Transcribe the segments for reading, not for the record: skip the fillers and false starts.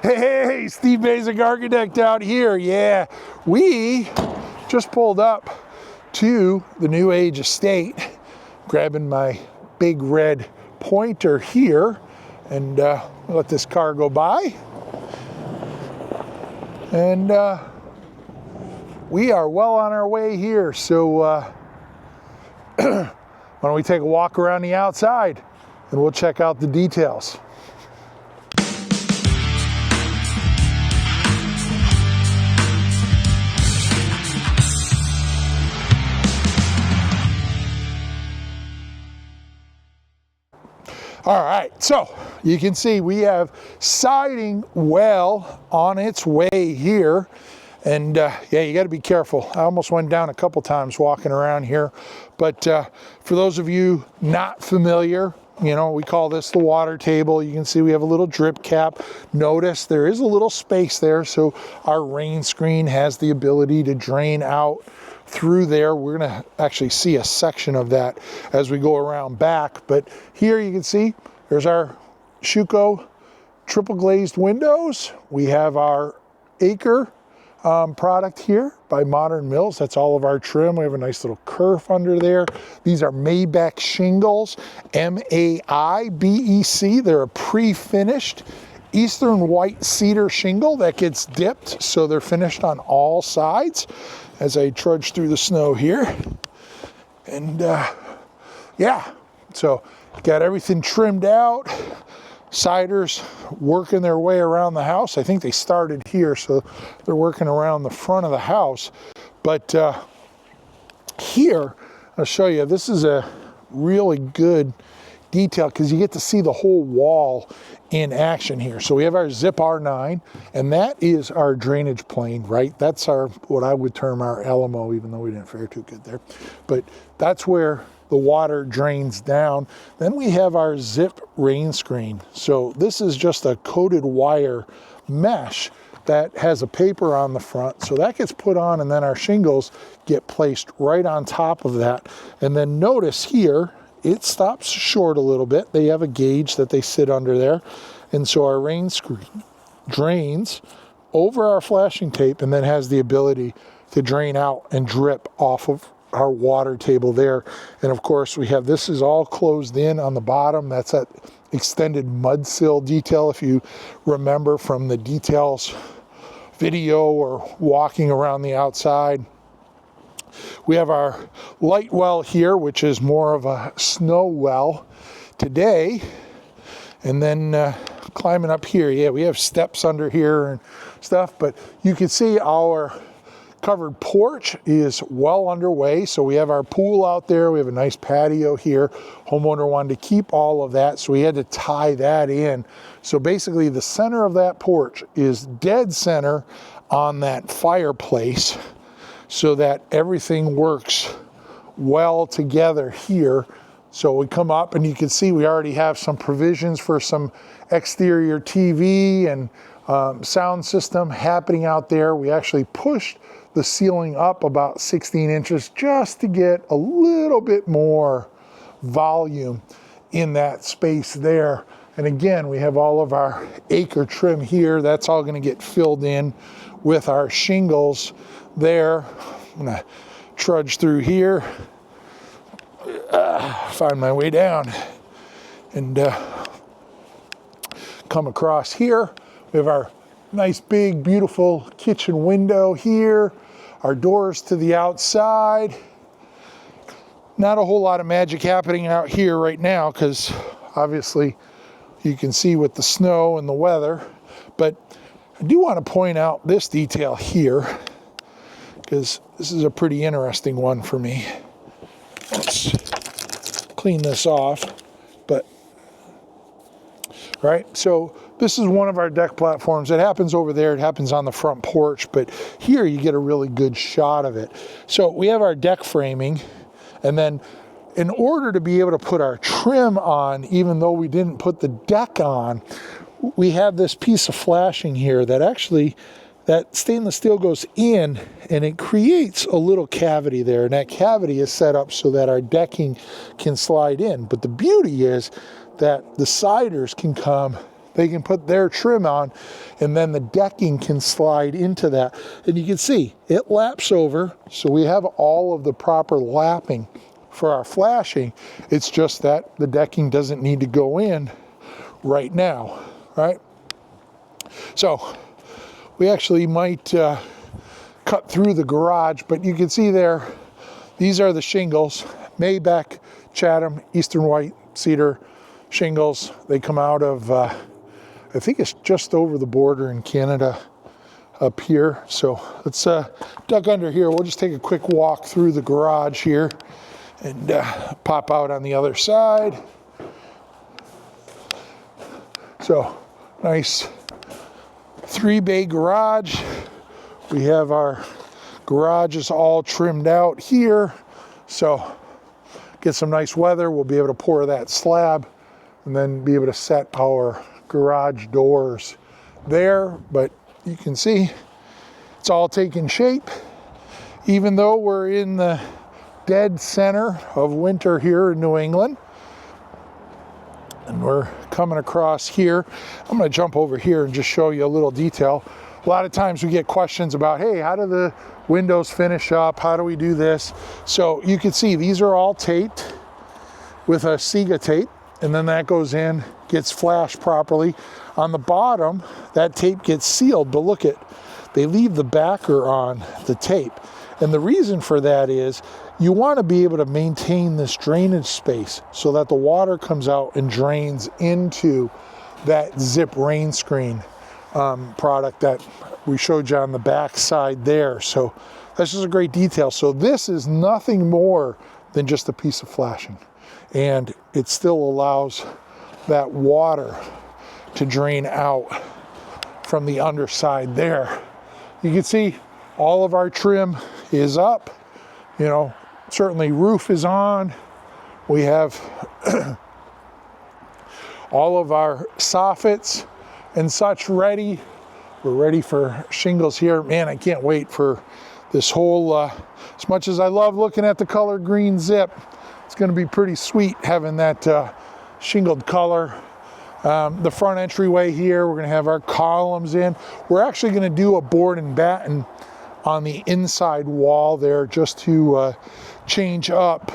Hey, Steve Basic Architect out here. Yeah, we just pulled up to the New Age estate, grabbing my big red pointer here, and let this car go by. And we are well on our way here, so why don't we take a walk around the outside and we'll check out the details. All right, so you can see we have siding well on its way here. And yeah, you got to be careful. I almost went down a couple times walking around here. But for those of you not familiar, you know, we call this the water table. You can see we have a little drip cap. Notice there is a little space there, so our rain screen has the ability to drain out through there. We're gonna actually see a section of that as we go around back. But here you can see there's our Schuco triple glazed windows. We have our Acre product here by Modern Mills. That's all of our trim. We have a nice little kerf under there. These are Maybec shingles, M-A-I-B-E-C. They're a pre-finished Eastern white cedar shingle that gets dipped, so they're finished on all sides. As I trudge through the snow here. And yeah, so got everything trimmed out. Siders working their way around the house. I think they started here, so they're working around the front of the house. But here, I'll show you, this is a really good detail because you get to see the whole wall in action here. So we have our Zip R9, and that is our drainage plane, right? That's our, what I would term our Alamo, even though we didn't fare too good there. But that's where the water drains down. Then we have our Zip rain screen. So this is just a coated wire mesh that has a paper on the front. So that gets put on, and then our shingles get placed right on top of that. And then notice here, it stops short a little bit. They have a gauge that they sit under there. And so our rain screen drains over our flashing tape and then has the ability to drain out and drip off of our water table there. And of course we have, this is all closed in on the bottom. That's that extended mud sill detail, if you remember from the details video or walking around the outside. We have our light well here, which is more of a snow well today. And then climbing up here, yeah, we have steps under here and stuff, but you can see our covered porch is well underway. So we have our pool out there. We have a nice patio here. Homeowner wanted to keep all of that, so we had to tie that in. So basically the center of that porch is dead center on that fireplace, so that everything works well together here. So we come up and you can see we already have some provisions for some exterior TV and sound system happening out there. We actually pushed the ceiling up about 16 inches just to get a little bit more volume in that space there. And again, we have all of our Acre trim here. That's all gonna get filled in with our shingles there. I'm gonna trudge through here, find my way down, and come across here. We have our nice big beautiful kitchen window here, our doors to the outside. Not a whole lot of magic happening out here right now because obviously you can see with the snow and the weather, but I do want to point out this detail here because this is a pretty interesting one for me. Let's clean this off, but right, so this is one of our deck platforms. It happens over there, it happens on the front porch, but here you get a really good shot of it. So we have our deck framing, and then in order to be able to put our trim on, even though we didn't put the deck on, we have this piece of flashing here that actually, that stainless steel goes in and it creates a little cavity there, and that cavity is set up so that our decking can slide in. But the beauty is that the siders can come they can put their trim on, and then the decking can slide into that. And you can see it laps over, so we have all of the proper lapping for our flashing. It's just that the decking doesn't need to go in right now, right? So we actually might cut through the garage, but you can see there, these are the shingles, Maybeck, Chatham, Eastern White Cedar shingles. They come out of, I think it's just over the border in Canada up here. So let's duck under here. We'll just take a quick walk through the garage here and pop out on the other side. So nice 3-bay garage. We have our garages all trimmed out here. So get some nice weather. We'll be able to pour that slab and then be able to set our garage doors there. But you can see it's all taking shape. Even though we're in the dead center of winter here in New England, and we're coming across here. I'm going to jump over here and just show you a little detail. A lot of times we get questions about, hey, how do the windows finish up? How do we do this? So you can see these are all taped with a Sega tape, and then that goes in, gets flashed properly. On the bottom, that tape gets sealed, but look at, they leave the backer on the tape. And the reason for that is you want to be able to maintain this drainage space so that the water comes out and drains into that zip rain screen product that we showed you on the back side there. So that's just a great detail. So this is nothing more than just a piece of flashing, and it still allows that water to drain out from the underside there. You can see all of our trim is up, you know, certainly roof is on. We have all of our soffits and such ready. We're ready for shingles here. Man, I can't wait for this whole, as much as I love looking at the color green zip, it's going to be pretty sweet having that shingled color. The front entryway here, we're going to have our columns in. We're actually going to do a board and batten on the inside wall there just to change up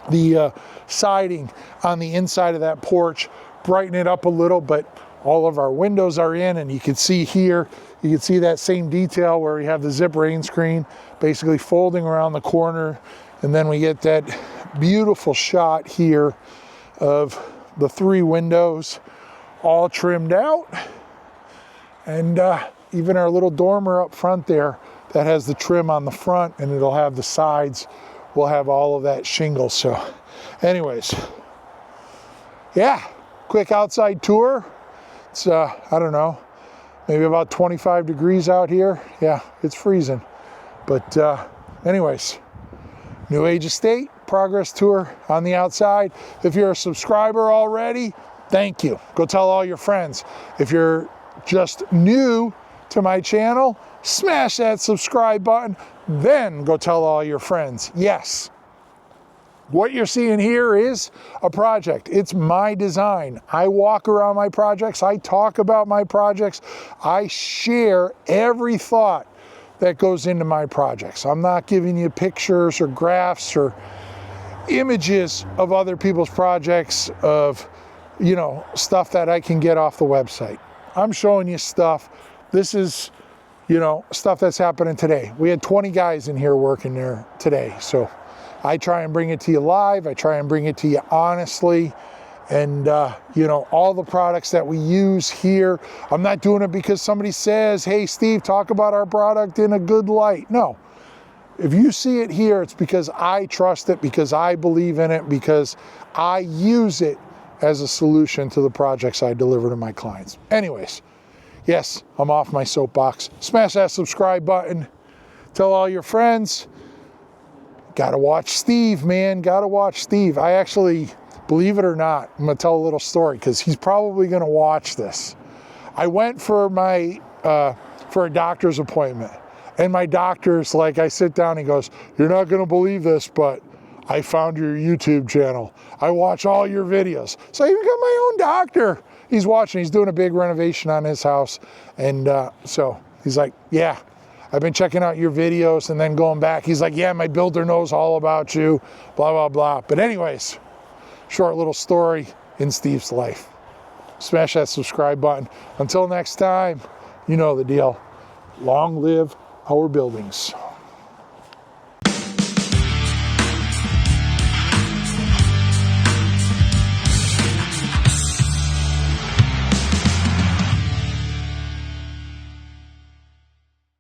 the siding on the inside of that porch, brighten it up a little, but all of our windows are in, and you can see here, you can see that same detail where we have the zip rain screen basically folding around the corner, and then we get that beautiful shot here of the 3 windows all trimmed out, and even our little dormer up front there that has the trim on the front, and it'll have the sides, we'll have all of that shingle. So anyways, yeah, quick outside tour. It's I don't know, maybe about 25 degrees out here. Yeah, it's freezing, but anyways, New Age Estate progress tour on the outside. If you're a subscriber already, thank you. Go tell all your friends. If you're just new to my channel, smash that subscribe button, then go tell all your friends. Yes, what you're seeing here is a project. It's my design. I walk around my projects. I talk about my projects. I share every thought that goes into my projects. I'm not giving you pictures or graphs or images of other people's projects of, you know, stuff that I can get off the website. I'm showing you stuff. This is, you know, stuff that's happening today. We had 20 guys in here working there today. So I try and bring it to you live. I try and bring it to you honestly. And, you know, all the products that we use here, I'm not doing it because somebody says, hey, Steve, talk about our product in a good light. No. If you see it here, it's because I trust it, because I believe in it, because I use it as a solution to the projects I deliver to my clients. Anyways, yes, I'm off my soapbox. Smash that subscribe button. Tell all your friends. Gotta watch Steve, man. Gotta watch Steve. I actually, believe it or not, I'm gonna tell a little story because he's probably gonna watch this. I went for my for a doctor's appointment, and my doctor's like, I sit down, he goes, "You're not gonna believe this, but I found your YouTube channel. I watch all your videos. So I even got my own doctor. He's watching. He's doing a big renovation on his house. And so he's like, yeah, I've been checking out your videos and then going back. He's like, yeah, my builder knows all about you, blah, blah, blah. But anyways, short little story in Steve's life. Smash that subscribe button. Until next time, you know the deal. Long live our buildings.